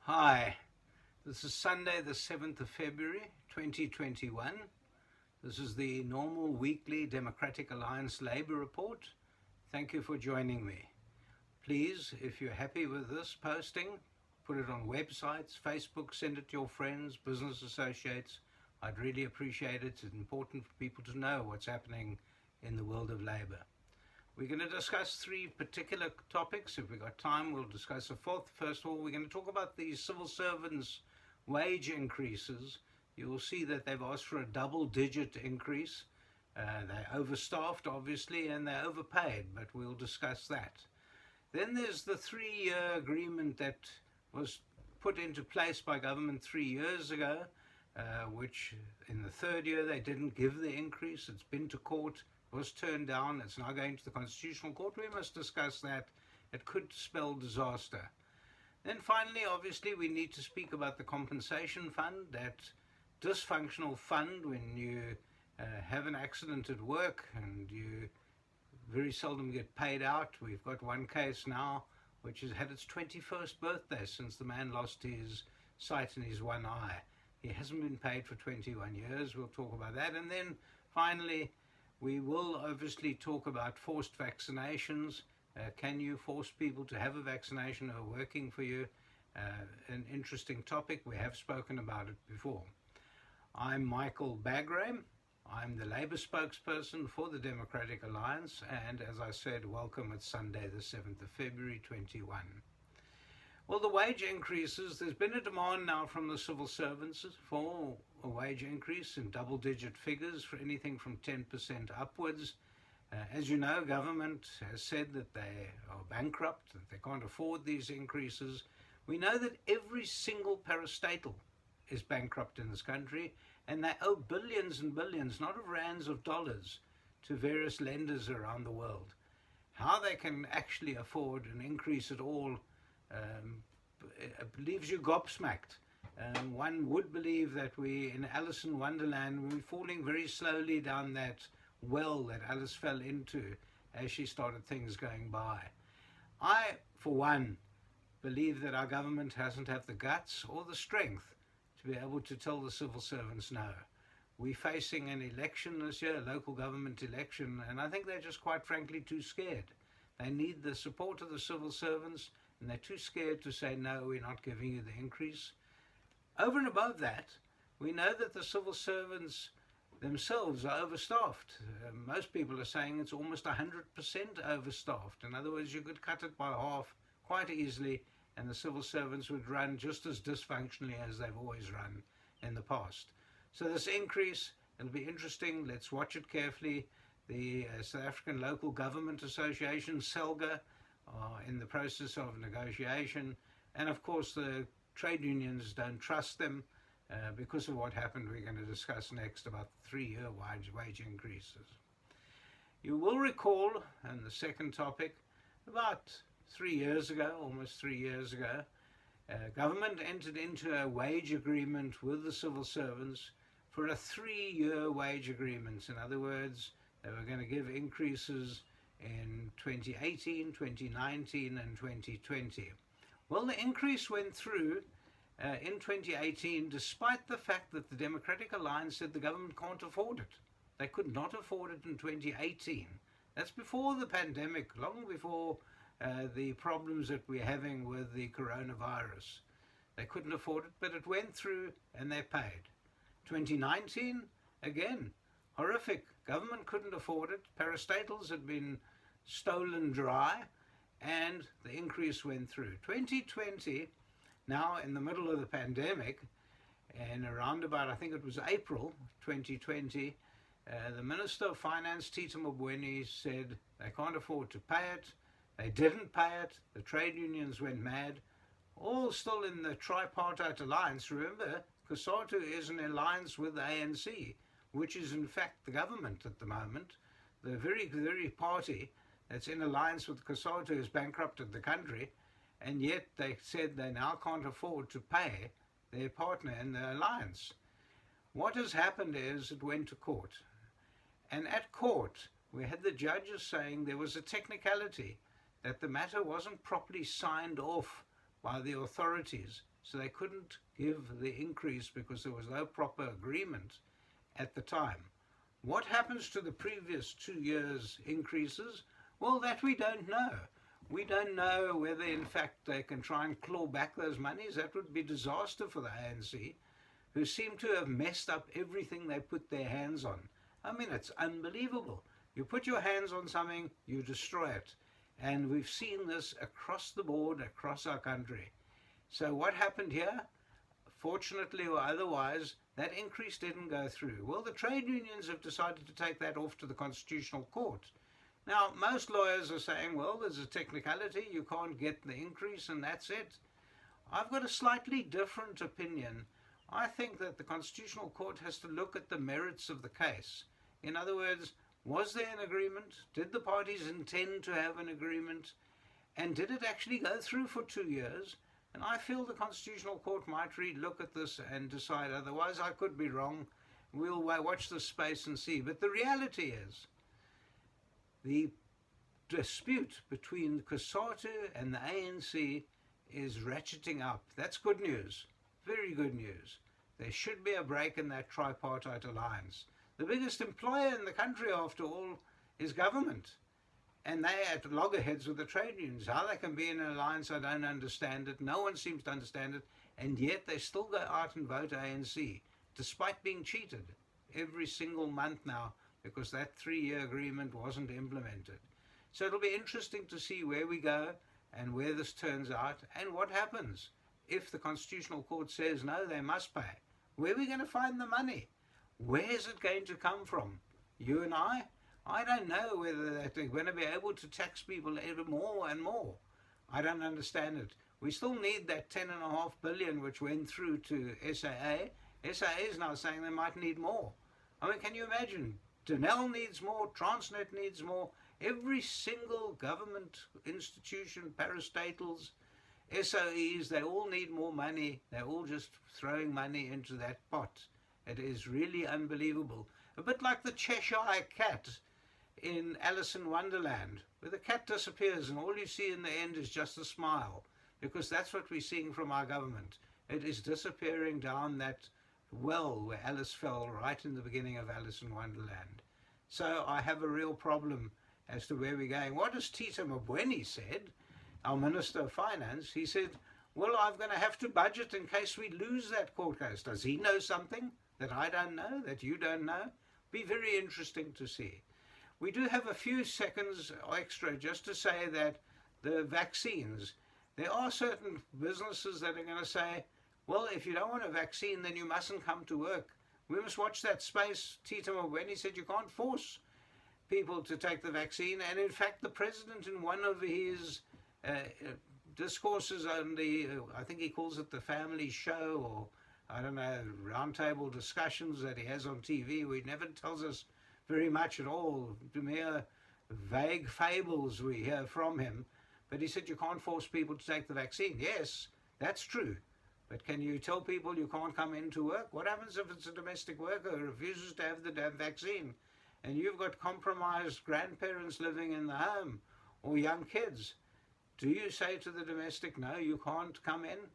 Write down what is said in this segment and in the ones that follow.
Hi, this is Sunday, the 7th of February 2021. This is the normal weekly Democratic Alliance Labour report. Thank you for joining me. Please, if you're happy with this posting, put it on websites, Facebook, send it to your friends, business associates. I'd really appreciate it. It's important for people to know what's happening in the world of labour. We're going to discuss three particular topics. If we've got time, we'll discuss a fourth. First of all, we're going to talk about the civil servants' wage increases. You will see that they've asked for a double-digit increase. They're overstaffed, obviously, and they're overpaid, but we'll discuss that. Then there's the three-year agreement that was put into place by government 3 years ago, which in the third year they didn't give the increase. It's been to court, was turned down. It's now going to the Constitutional Court. We must discuss that. It could spell disaster. Then finally, obviously, we need to speak about the compensation fund, that dysfunctional fund when you have an accident at work and you very seldom get paid out. We've got one case now which has had its 21st birthday since the man lost his sight in his one eye. He hasn't been paid for 21 years. We'll talk about that. And then finally, we will obviously talk about forced vaccinations. Can you force people to have a vaccination who are working for you? An interesting topic. We have spoken about it before. I'm Michael Bagram. I'm the Labour spokesperson for the Democratic Alliance, and as I said, welcome. It's Sunday the 7th of February 21. Well, the wage increases, there's been a demand now from the civil servants for a wage increase in double-digit figures for anything from 10% upwards. As you know, government has said that they are bankrupt, that they can't afford these increases. We know that every single parastatal is bankrupt in this country, and they owe billions and billions, not of rands, of dollars, to various lenders around the world. How they can actually afford an increase at all leaves you gobsmacked. One would believe that we, in Alice in Wonderland, we're falling very slowly down that well that Alice fell into as she started things going by. I, for one, believe that our government hasn't had the guts or the strength to be able to tell the civil servants no. We're facing an election this year, a local government election, and I think they're just quite frankly too scared. They need the support of the civil servants, and they're too scared to say, no, we're not giving you the increase. Over and above that, we know that the civil servants themselves are overstaffed. Most people are saying it's almost 100% overstaffed. In other words, you could cut it by half quite easily, and the civil servants would run just as dysfunctionally as they've always run in the past. So this increase, it'll be interesting. Let's watch it carefully. The South African Local Government Association, SELGA, are in the process of negotiation, and of course the trade unions don't trust them because of what happened. We're going to discuss next about the three-year wage increases. You will recall, and the second topic, about 3 years ago, almost 3 years ago, government entered into a wage agreement with the civil servants for a 3-year wage agreement. In other words, they were going to give increases in 2018, 2019 and 2020. Well, the increase went through in 2018 despite the fact that the Democratic Alliance said the government can't afford it. They could not afford it in 2018. That's before the pandemic, long before the problems that we're having with the coronavirus. They couldn't afford it, but it went through and they paid. 2019, again, horrific. Government couldn't afford it. Parastatals had been stolen dry, and the increase went through. 2020, now in the middle of the pandemic, and around about, I think it was April 2020, the Minister of Finance, Tito Mboweni, said they can't afford to pay it. They didn't pay it. The trade unions went mad. All still in the tripartite alliance. Remember, COSATU is an alliance with the ANC, which is in fact the government at the moment. The very party that's in alliance with COSATU has bankrupted the country, and yet they said they now can't afford to pay their partner in the alliance. What has happened is it went to court. And at court, we had the judges saying there was a technicality, that the matter wasn't properly signed off by the authorities. So they couldn't give the increase because there was no proper agreement at the time. What happens to the previous 2 years' increases? Well, that we don't know. We don't know whether in fact they can try and claw back those monies. That would be disaster for the ANC, who seem to have messed up everything they put their hands on. I mean, it's unbelievable. You put your hands on something, you destroy it. And we've seen this across the board, across our country. So what happened here? Fortunately or otherwise, that increase didn't go through. Well, the trade unions have decided to take that off to the Constitutional Court. Now, most lawyers are saying, well, there's a technicality, you can't get the increase and that's it. I've got a slightly different opinion. I think that the Constitutional Court has to look at the merits of the case. In other words, was there an agreement? Did the parties intend to have an agreement? And did it actually go through for 2 years? And I feel the Constitutional Court might look at this and decide otherwise. I could be wrong. We'll watch this space and see. But the reality is, the dispute between COSATU and the ANC is ratcheting up. That's good news. Very good news. There should be a break in that tripartite alliance. The biggest employer in the country, after all, is government. And they are at loggerheads with the trade unions. How they can be in an alliance, I don't understand it. No one seems to understand it. And yet they still go out and vote ANC, despite being cheated every single month now, because that 3-year agreement wasn't implemented. So it'll be interesting to see where we go and where this turns out and what happens. If the Constitutional Court says no, they must pay, where are we going to find the money? Where is it going to come from? You and I don't know whether they're going to be able to tax people even more and more. I don't understand it. We still need that 10.5 billion which went through to SAA. SAA is now saying they might need more. I mean, can you imagine? Denel needs more, Transnet needs more. Every single government institution, parastatals, SOEs, they all need more money. They're all just throwing money into that pot. It is really unbelievable. A bit like the Cheshire Cat in Alice in Wonderland, where the cat disappears and all you see in the end is just a smile, because that's what we're seeing from our government. It is disappearing down that well where Alice fell right in the beginning of Alice in Wonderland. So I have a real problem as to where we're going. What has Tito Mboweni said, our Minister of Finance? He said, well, I'm going to have to budget in case we lose that court case. Does he know something that I don't know, that you don't know? Be very interesting to see. We do have a few seconds extra just to say that the vaccines, there are certain businesses that are going to say, well, if you don't want a vaccine, then you mustn't come to work. We must watch that space. Tito Mboweni said you can't force people to take the vaccine. And in fact, the president in one of his discourses on the, I think he calls it the family show, or I don't know, roundtable discussions that he has on TV, where he never tells us very much at all, mere vague fables we hear from him. But he said you can't force people to take the vaccine. Yes, that's true. But can you tell people you can't come into work? What happens if it's a domestic worker who refuses to have the damn vaccine? And you've got compromised grandparents living in the home, or young kids. Do you say to the domestic, no, you can't come in?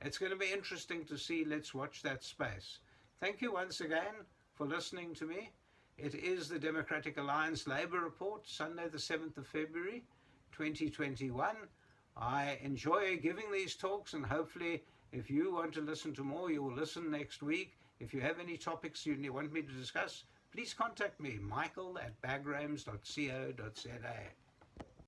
It's going to be interesting to see. Let's watch that space. Thank you once again for listening to me. It is the Democratic Alliance Labour Report, Sunday the 7th of February, 2021. I enjoy giving these talks, and hopefully if you want to listen to more, you will listen next week. If you have any topics you want me to discuss, please contact me, michael@bagrams.co.za.